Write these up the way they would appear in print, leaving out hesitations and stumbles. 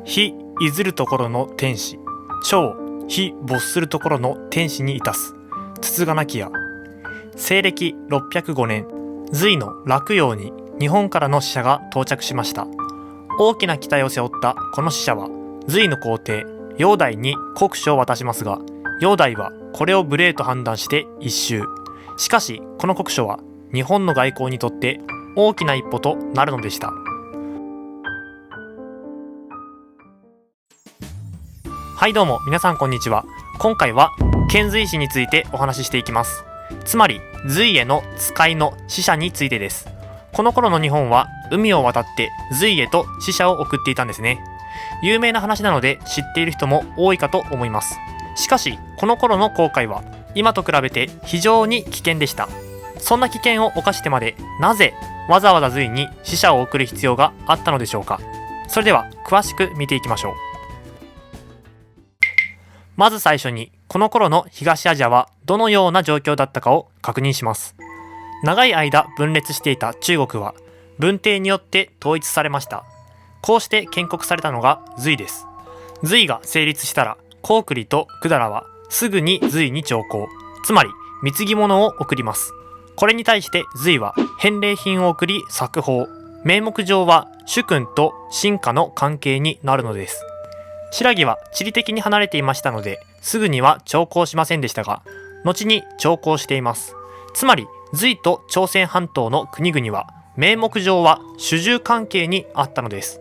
非いずるところの天使、小非没するところの天使にいたす、つつがなきや。西暦605年、隋の洛陽に日本からの使者が到着しました。大きな期待を背負ったこの使者は、隋の皇帝、煬帝に国書を渡しますが、煬帝はこれを無礼と判断して一蹴。しかし、この国書は日本の外交にとって大きな一歩となるのでした。はいどうも皆さんこんにちは。今回は遣隋使についてお話ししていきます。つまり隋への使いの使者についてです。この頃の日本は海を渡って隋へと使者を送っていたんですね。有名な話なので知っている人も多いかと思います。しかしこの頃の航海は今と比べて非常に危険でした。そんな危険を冒してまでなぜわざわざ隋に使者を送る必要があったのでしょうか。それでは詳しく見ていきましょう。まず最初にこの頃の東アジアはどのような状況だったかを確認します。長い間分裂していた中国は文帝によって統一されました。こうして建国されたのが隋です。隋が成立したら高句麗と百済はすぐに隋に朝貢、つまり貢ぎ物を送ります。これに対して隋は返礼品を送り冊封、名目上は主君と臣下の関係になるのです。新羅は地理的に離れていましたのですぐには朝貢しませんでしたが、後に朝貢しています。つまり隋と朝鮮半島の国々は名目上は主従関係にあったのです。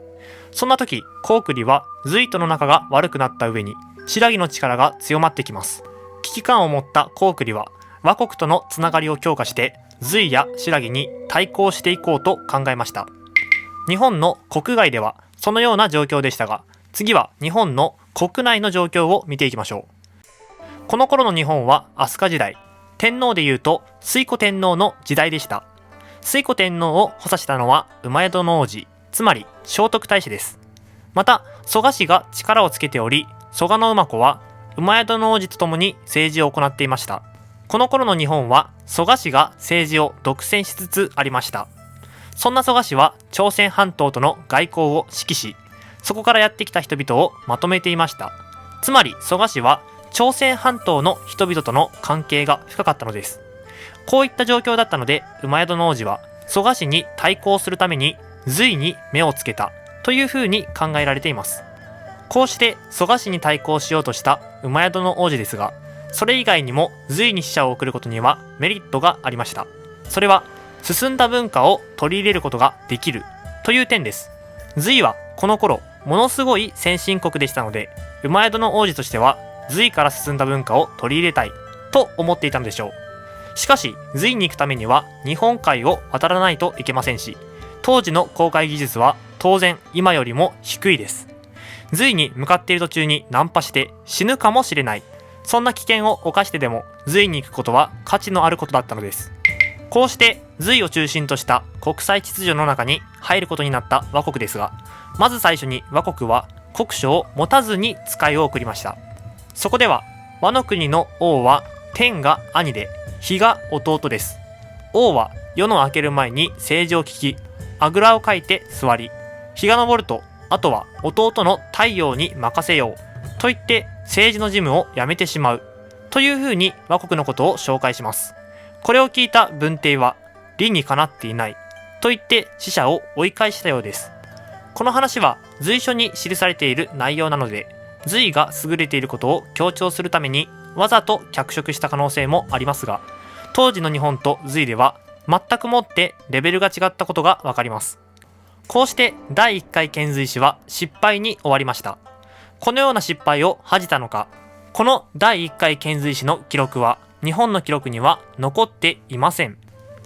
そんな時高句麗は隋との仲が悪くなった上に新羅の力が強まってきます。危機感を持った高句麗は倭国とのつながりを強化して隋や新羅に対抗していこうと考えました。日本の国外ではそのような状況でしたが、次は日本の国内の状況を見ていきましょう。この頃の日本は飛鳥時代、天皇でいうと推古天皇の時代でした。推古天皇を補佐したのは戸王子、つまり聖徳太子です。また蘇我氏が力をつけており、蘇我馬子は戸王子と共に政治を行っていました。この頃の日本は蘇我氏が政治を独占しつつありました。そんな蘇我氏は朝鮮半島との外交を指揮し、そこからやってきた人々をまとめていました。つまり蘇我氏は朝鮮半島の人々との関係が深かったのです。こういった状況だったので戸王子は蘇我氏に対抗するために隋に目をつけたというふうに考えられています。こうして蘇我氏に対抗しようとした戸王子ですが、それ以外にも隋に使者を送ることにはメリットがありました。それは進んだ文化を取り入れることができるという点です。隋はこの頃ものすごい先進国でしたので、戸王子としては隋から進んだ文化を取り入れたいと思っていたのでしょう。しかし隋に行くためには日本海を渡らないといけませんし、当時の航海技術は当然今よりも低いです。隋に向かっている途中に難破して死ぬかもしれない、そんな危険を冒してでも隋に行くことは価値のあることだったのです。こうして隋を中心とした国際秩序の中に入ることになった倭国ですが、まず最初に倭国は国書を持たずに使いを送りました。そこでは倭の国の王は天が兄で日が弟です。王は夜の明ける前に政治を聞き、あぐらをかいて座り、日が昇るとあとは弟の太陽に任せようと言って政治の事務をやめてしまうというふうに倭国のことを紹介します。これを聞いた文帝は理にかなっていないと言って使者を追い返したようです。この話は随書に記されている内容なので、隋が優れていることを強調するためにわざと脚色した可能性もありますが、当時の日本と隋では全くもってレベルが違ったことがわかります。こうして第1回遣隋使は失敗に終わりました。このような失敗を恥じたのか、この第1回遣隋使の記録は日本の記録には残っていません。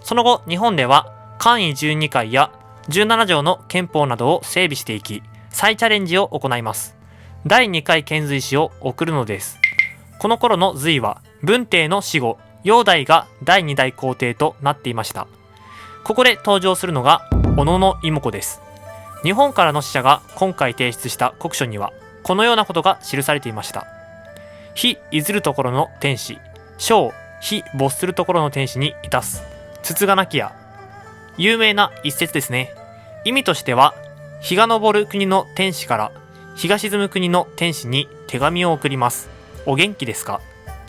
その後日本では簡位12回や17条の憲法などを整備していき、再チャレンジを行います。第2回遣隋使を送るのです。この頃の隋は文帝の死後、煬帝が第2代皇帝となっていました。ここで登場するのが小野妹子です。日本からの使者が今回提出した国書にはこのようなことが記されていました。非いずるところの天使、小非没するところの天使にいたす、つつがなきや。有名な一節ですね。意味としては、日が昇る国の天使から日が沈む国の天使に手紙を送ります。お元気ですか？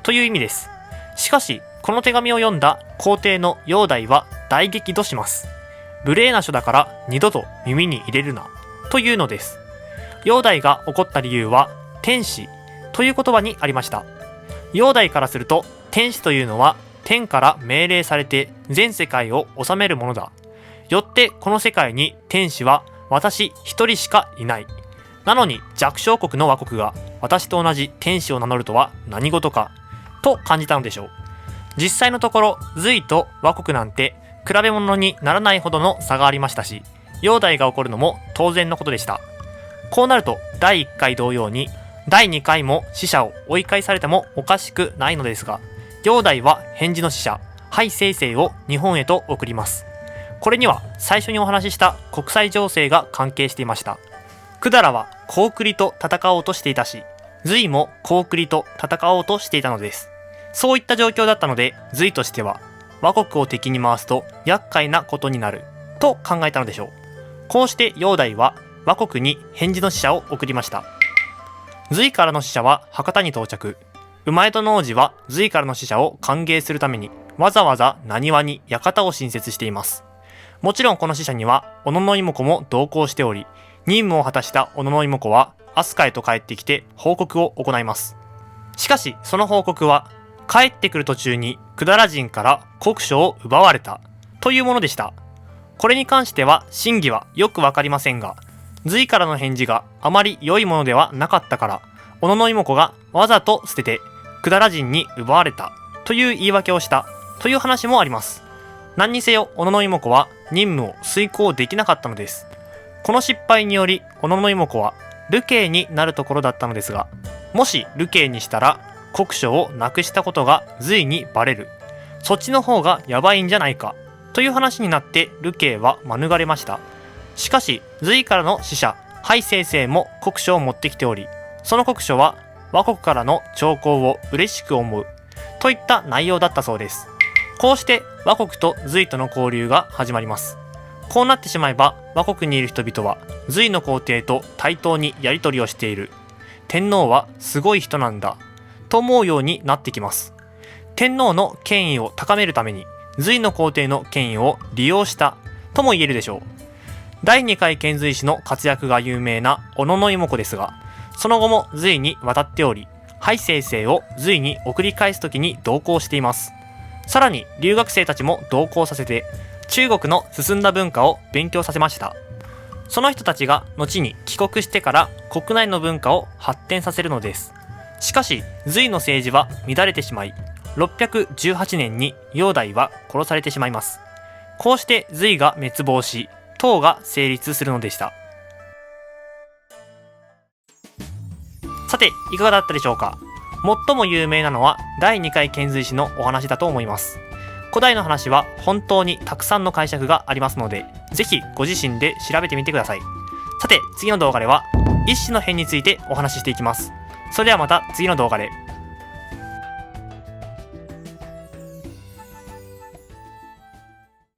という意味です。しかし、この手紙を読んだ皇帝の煬帝は大激怒します。無礼な書だから二度と耳に入れるな、というのです。煬帝が怒った理由は、天使という言葉にありました。煬帝からすると、天使というのは天から命令されて全世界を治めるものだ。よってこの世界に天使は私一人しかいない。なのに弱小国の倭国が私と同じ天使を名乗るとは何事か、と感じたのでしょう。実際のところ、隋と倭国なんて比べ物にならないほどの差がありましたし、煬帝が起こるのも当然のことでした。こうなると第1回同様に第2回も使者を追い返されてもおかしくないのですが、煬帝は返事の使者、ハイセイセイを日本へと送ります。これには最初にお話しした国際情勢が関係していました。百済は高句麗と戦おうとしていたし、隋も高句麗と戦おうとしていたのです。そういった状況だったので、隋としては倭国を敵に回すと厄介なことになると考えたのでしょう。こうして煬帝は倭国に返事の使者を送りました。隋からの使者は博多に到着。厩戸の王子は隋からの使者を歓迎するためにわざわざ浪速に館を新設しています。もちろんこの使者には小野妹子も同行しており、任務を果たした小野妹子は飛鳥へと帰ってきて報告を行います。しかしその報告は、帰ってくる途中に百済人から国書を奪われたというものでした。これに関しては真偽はよくわかりませんが、隋からの返事があまり良いものではなかったから、小野妹子がわざと捨てて百済人に奪われたという言い訳をしたという話もあります。何にせよ小野妹子は任務を遂行できなかったのです。この失敗により小野妹子は流刑になるところだったのですが、もし流刑にしたら国書をなくしたことが隋にバレる、そっちの方がやばいんじゃないかという話になって流刑は免れました。しかし隋からの使者ハイセイセイも国書を持ってきており、その国書は倭国からの朝貢を嬉しく思うといった内容だったそうです。こうして倭国と隋との交流が始まります。こうなってしまえば倭国にいる人々は隋の皇帝と対等にやり取りをしている、天皇はすごい人なんだと思うようになってきます。天皇の権威を高めるために隋の皇帝の権威を利用したとも言えるでしょう。第2回遣隋使の活躍が有名な小野妹子ですが、その後も隋に渡っており、ハイセイセイを隋に送り返す時に同行しています。さらに留学生たちも同行させて、中国の進んだ文化を勉強させました。その人たちが後に帰国してから国内の文化を発展させるのです。しかし隋の政治は乱れてしまい、618年に煬帝は殺されてしまいます。こうして隋が滅亡し、唐が成立するのでした。さて、いかがだったでしょうか。最も有名なのは第2回遣隋使のお話だと思います。古代の話は本当にたくさんの解釈がありますので、ぜひご自身で調べてみてください。さて、次の動画では一子の変についてお話ししていきます。それではまた次の動画で。